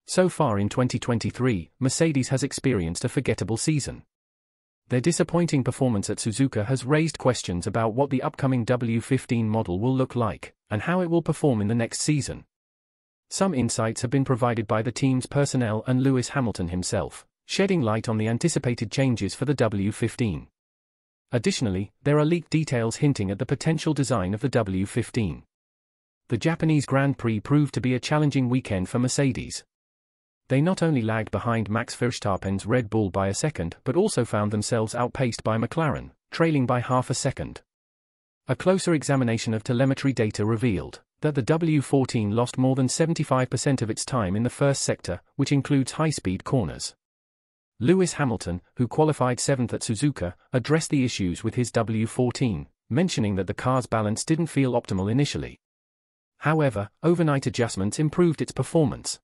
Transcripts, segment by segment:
So far in 2023, Mercedes has experienced a forgettable season. Their disappointing performance at Suzuka has raised questions about what the upcoming W15 model will look like, and how it will perform in the next season. Some insights have been provided by the team's personnel and Lewis Hamilton himself, shedding light on the anticipated changes for the W15. Additionally, there are leaked details hinting at the potential design of the W15. The Japanese Grand Prix proved to be a challenging weekend for Mercedes. They not only lagged behind Max Verstappen's Red Bull by a second but also found themselves outpaced by McLaren, trailing by half a second. A closer examination of telemetry data revealed that the W14 lost more than 75% of its time in the first sector, which includes high-speed corners. Lewis Hamilton, who qualified 7th at Suzuka, addressed the issues with his W14, mentioning that the car's balance didn't feel optimal initially. However, overnight adjustments improved its performance.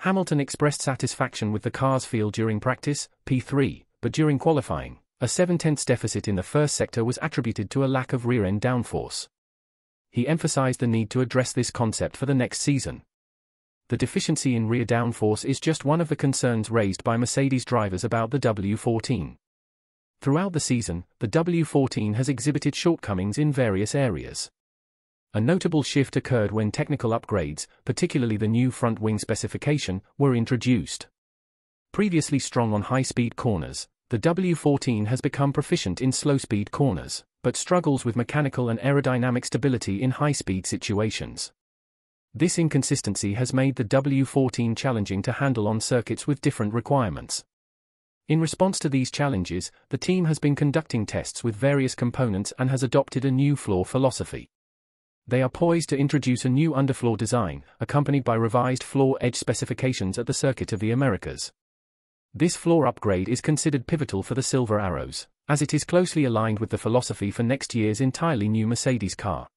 Hamilton expressed satisfaction with the car's feel during practice, P3, but during qualifying, a 0.7 deficit in the first sector was attributed to a lack of rear-end downforce. He emphasized the need to address this concept for the next season. The deficiency in rear downforce is just one of the concerns raised by Mercedes drivers about the W14. Throughout the season, the W14 has exhibited shortcomings in various areas. A notable shift occurred when technical upgrades, particularly the new front wing specification, were introduced. Previously strong on high-speed corners, the W14 has become proficient in slow-speed corners, but struggles with mechanical and aerodynamic stability in high-speed situations. This inconsistency has made the W14 challenging to handle on circuits with different requirements. In response to these challenges, the team has been conducting tests with various components and has adopted a new Flaw philosophy. They are poised to introduce a new underfloor design, accompanied by revised floor edge specifications at the Circuit of the Americas. This floor upgrade is considered pivotal for the Silver Arrows, as it is closely aligned with the philosophy for next year's entirely new Mercedes car.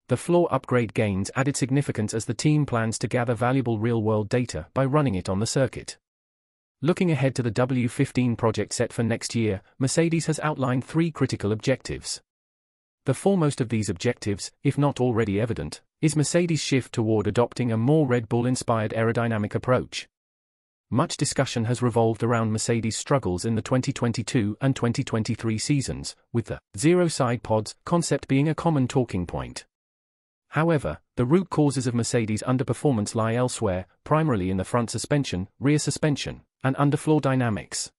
The floor upgrade gains added significance as the team plans to gather valuable real-world data by running it on the circuit. Looking ahead to the W15 project set for next year, Mercedes has outlined 3 critical objectives. The foremost of these objectives, if not already evident, is Mercedes' shift toward adopting a more Red Bull-inspired aerodynamic approach. Much discussion has revolved around Mercedes' struggles in the 2022 and 2023 seasons, with the zero-side pods concept being a common talking point. However, the root causes of Mercedes' underperformance lie elsewhere, primarily in the front suspension, rear suspension, and underfloor dynamics.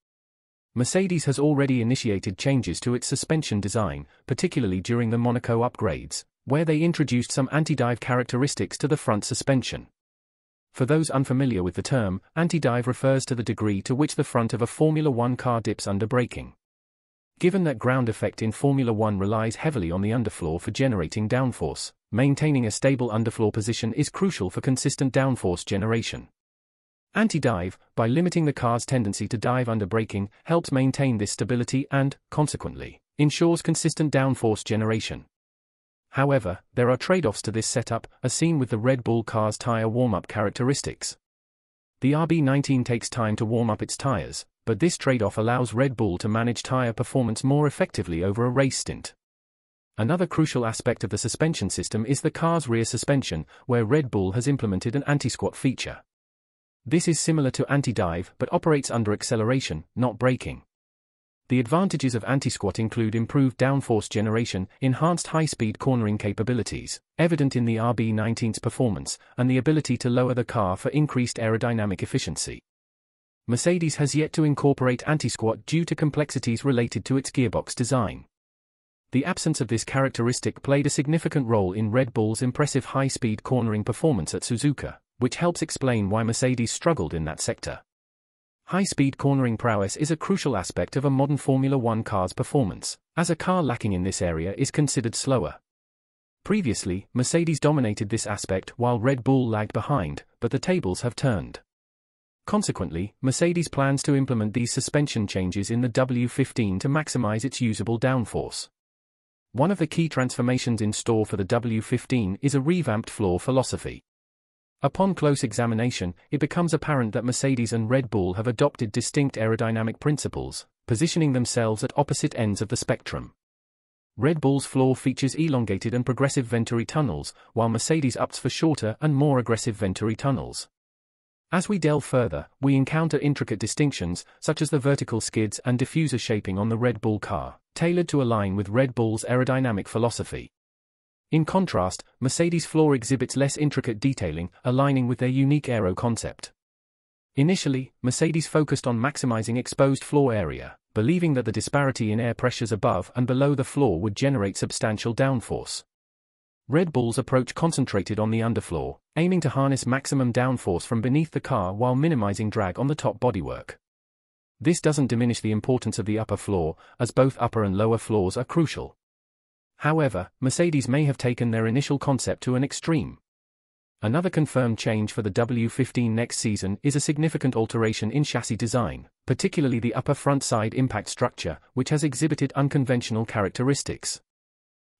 Mercedes has already initiated changes to its suspension design, particularly during the Monaco upgrades, where they introduced some anti-dive characteristics to the front suspension. For those unfamiliar with the term, anti-dive refers to the degree to which the front of a Formula One car dips under braking. Given that ground effect in Formula One relies heavily on the underfloor for generating downforce, maintaining a stable underfloor position is crucial for consistent downforce generation. Anti-dive, by limiting the car's tendency to dive under braking, helps maintain this stability and, consequently, ensures consistent downforce generation. However, there are trade-offs to this setup, as seen with the Red Bull car's tire warm-up characteristics. The RB19 takes time to warm up its tires, but this trade-off allows Red Bull to manage tire performance more effectively over a race stint. Another crucial aspect of the suspension system is the car's rear suspension, where Red Bull has implemented an anti-squat feature. This is similar to anti-dive but operates under acceleration, not braking. The advantages of anti-squat include improved downforce generation, enhanced high-speed cornering capabilities, evident in the RB19's performance, and the ability to lower the car for increased aerodynamic efficiency. Mercedes has yet to incorporate anti-squat due to complexities related to its gearbox design. The absence of this characteristic played a significant role in Red Bull's impressive high-speed cornering performance at Suzuka, which helps explain why Mercedes struggled in that sector. High-speed cornering prowess is a crucial aspect of a modern Formula One car's performance, as a car lacking in this area is considered slower. Previously, Mercedes dominated this aspect while Red Bull lagged behind, but the tables have turned. Consequently, Mercedes plans to implement these suspension changes in the W15 to maximize its usable downforce. One of the key transformations in store for the W15 is a revamped Flaw philosophy. Upon close examination, it becomes apparent that Mercedes and Red Bull have adopted distinct aerodynamic principles, positioning themselves at opposite ends of the spectrum. Red Bull's Flaw features elongated and progressive venturi tunnels, while Mercedes opts for shorter and more aggressive venturi tunnels. As we delve further, we encounter intricate distinctions, such as the vertical skids and diffuser shaping on the Red Bull car, tailored to align with Red Bull's aerodynamic philosophy. In contrast, Mercedes' floor exhibits less intricate detailing, aligning with their unique aero concept. Initially, Mercedes focused on maximizing exposed floor area, believing that the disparity in air pressures above and below the floor would generate substantial downforce. Red Bull's approach concentrated on the underfloor, aiming to harness maximum downforce from beneath the car while minimizing drag on the top bodywork. This doesn't diminish the importance of the upper floor, as both upper and lower floors are crucial. However, Mercedes may have taken their initial concept to an extreme. Another confirmed change for the W15 next season is a significant alteration in chassis design, particularly the upper front side impact structure, which has exhibited unconventional characteristics.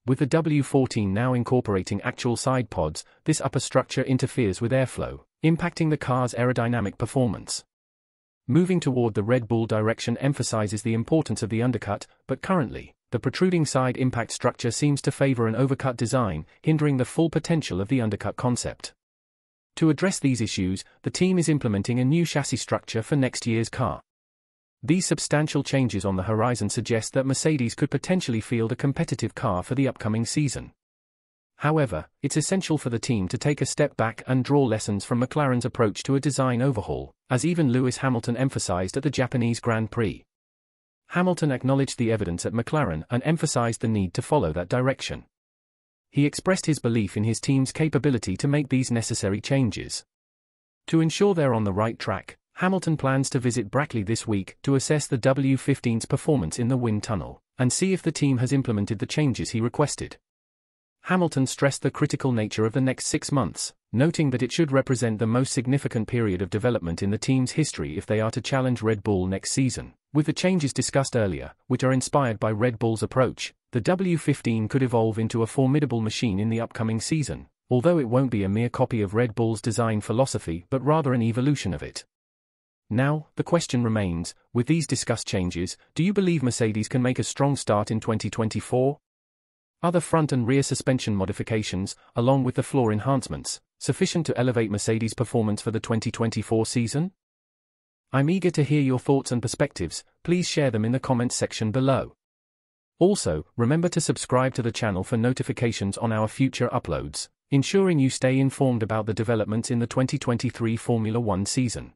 With the W14 now incorporating actual side pods, this upper structure interferes with airflow, impacting the car's aerodynamic performance. Moving toward the Red Bull direction emphasizes the importance of the undercut, but currently, the protruding side impact structure seems to favor an overcut design, hindering the full potential of the undercut concept. To address these issues, the team is implementing a new chassis structure for next year's car. These substantial changes on the horizon suggest that Mercedes could potentially field a competitive car for the upcoming season. However, it's essential for the team to take a step back and draw lessons from McLaren's approach to a design overhaul, as even Lewis Hamilton emphasized at the Japanese Grand Prix. Hamilton acknowledged the evidence at McLaren and emphasized the need to follow that direction. He expressed his belief in his team's capability to make these necessary changes. To ensure they're on the right track, Hamilton plans to visit Brackley this week to assess the W15's performance in the wind tunnel, and see if the team has implemented the changes he requested. Hamilton stressed the critical nature of the next 6 months, noting that it should represent the most significant period of development in the team's history if they are to challenge Red Bull next season. With the changes discussed earlier, which are inspired by Red Bull's approach, the W15 could evolve into a formidable machine in the upcoming season, although it won't be a mere copy of Red Bull's design philosophy but rather an evolution of it. Now, the question remains, with these discussed changes, do you believe Mercedes can make a strong start in 2024? Are the front and rear suspension modifications, along with the floor enhancements, sufficient to elevate Mercedes' performance for the 2024 season? I'm eager to hear your thoughts and perspectives. Please share them in the comments section below. Also, remember to subscribe to the channel for notifications on our future uploads, ensuring you stay informed about the developments in the 2023 Formula One season.